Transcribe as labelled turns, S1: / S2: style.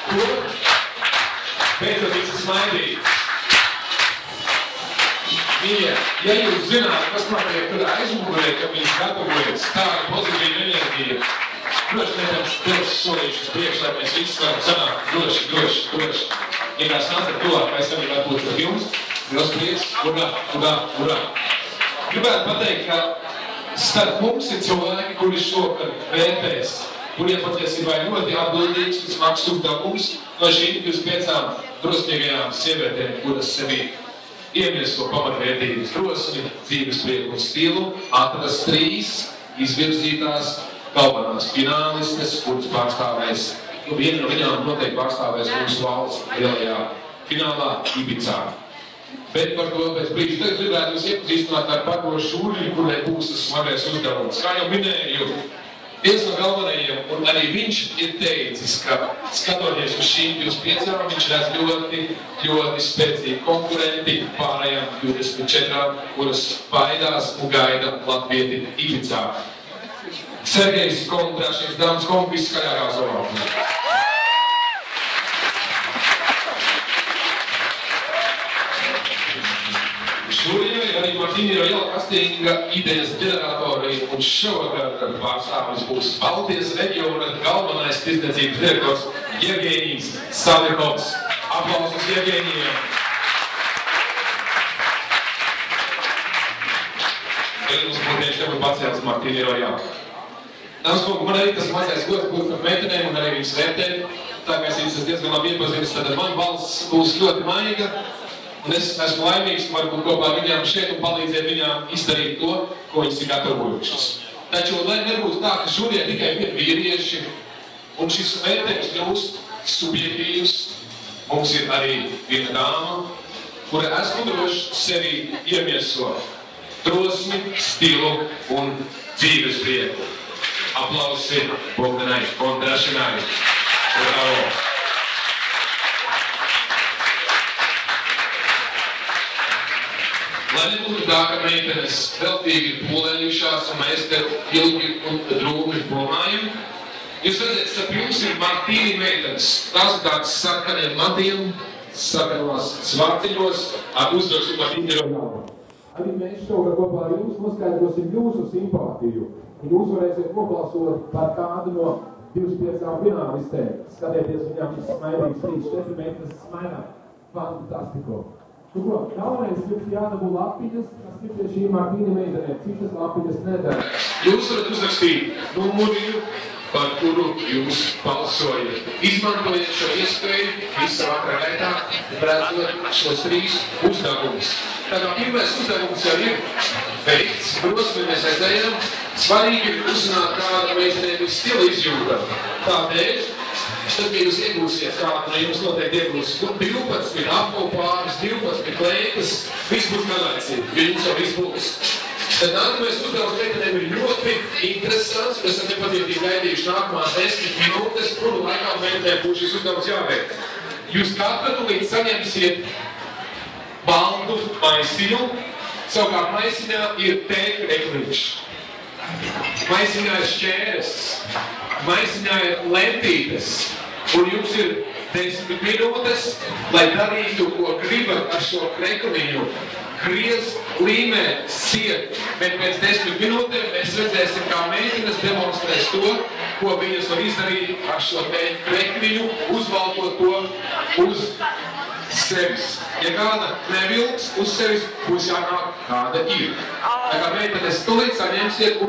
S1: To beidzot visi smaidīgi. Mīļie, ja jūs zināt, kas notiek tur aizmugurē, ka viņas gatavojas tāda pozitīva enerģija, droši nedaudz solīšus priekš, lai mēs visi varam sanākt droši. Ja kāds nācat tuvāk, mēs arī var būt ar jums. Liels prieks, urā. Gribētu pateikt, ka starp mums ir cilvēki, kuri šokar vērtēs, kuriem patiesībā ir ļoti atbildīgs un smags uzdevums no šīm 25 drosmīgajām sievietēm, kuras sevī iemieso pamatvērtības drosmi, dzīves prieku un stilu, atrast 3 izvirzītās galvenās finālistes, kuras pārstāvēs, viena no viņām noteikti pārstāvēs mūsu valsts lielajā finālā Ibicā. Bet par to pēc brīža tagad gribētu jūs iepazīstināt ar Pago Šūriņu, kurai būs tas smagais uzdevums. Kā jau minēju, viens no galvenajiem, un arī viņš ir teicis, ka skatoties uz šīm 25, viņš redz ļoti spēcīgi konkurenti pārējām 24, kuras baidās un gaida latvieti Ibicā. Sergejs Kondrašins, dāmas kungi, viskaļākā zolā. Šūriņa ir arī Martīni Rojala kastinga idejas ģeneratori, un šovakar pārstāvis būs Baltijas reģiona galvenais tirdzniecības direktors Jevgenijs Savikovs. Aplausus Jevgenijam! Tagad mums būtieši tev pacēls Martīni Rojala. Dāmas kungi, man arī tas mazais gods būt par meitenēm un arī viņas vērtēm. Tā kā es viņas diezgan labi iepazīstu, tad man balss būs ļoti maiga. Un es esmu laimīgs, varu būt kopā ar viņām šeit un palīdzēt viņām izdarīt to, ko viņas ir gatavojušas. Taču, lai nebūtu tā, ka šodien tikai ir vīrieši, un šis vērtējums kļūst subjektīvs, mums ir arī viena dāma, kura esmu droši sevi iemieso drosmi, stilu un dzīves prieku. Aplausi Bogdanai Kondrašinai. Bravo! Lai nebūtu tā, ka meitenes veltīgi pūlējušās un mēs te ilgi un drūmi domājam, jūs redzēt, starp jums ir Martīni meitenes. Tās ir tādas sarkaniem matiem, sarkanos svārciņos ar uzrakstu Martīni Rojala. Arī mēs šogad kopā ar jums noskaidrosim jūsu simpātiju. Jūs varēsiet nobalsot par kādu no 25 finālistēm. Skatieties, viņām šis smaidīgs 3-4 meitenes smaidā. Fantastiko! Galvenais jums jānabū lapiņas, kas ir pie šīm Martīni meitenēm. Citas lapiņas nedara. Jūs varat uzrakstīt numuriņu, par kuru jūs balsojat. Izmantojiet šo iespēju visā vakarā gaitā, redzot šos 3 uzdevumus. Tātad pirmais uzdevums jau ir veikts, drosmi mēs aizējam. Svarīgi ir uzzināt, kāda meitenēm ir stila izjūta. Tādēļ, tad, kad jūs iegūsiet kādu, no jums noteikti iegūs 12 apkopāris, 12 kleitas, viss būs garlaicīgi, jo jums jau viss būs. Tad nākamais uzdevums meitenēm ir ļoti interesants, mēs esam nepacietīgi gaidījuši nākamās 10 minūtes, kuru laikā meitenēm būs šis uzdevums jāveikt. Jūs katru tūlīt saņemsiet baltu maisiņu, savukārt maisiņā ir tēkrekliņš. Maisiņā ir šķēres, maisiņā ir lentītes, un jums ir 10 minūtes, lai darītu, ko gribat ar šo krekliņu. Griez, līmē, siet, bet pēc 10 minūtēm mēs redzēsim, kā meitenes demonstrēs to, ko viņas var izdarīt ar šo krekliņu, uzvalkot to uz sevis. Ja kāda nevilks uz sevis, būs jānāk kāda ir. Tā kā meitenes tūlīt saņemsiet,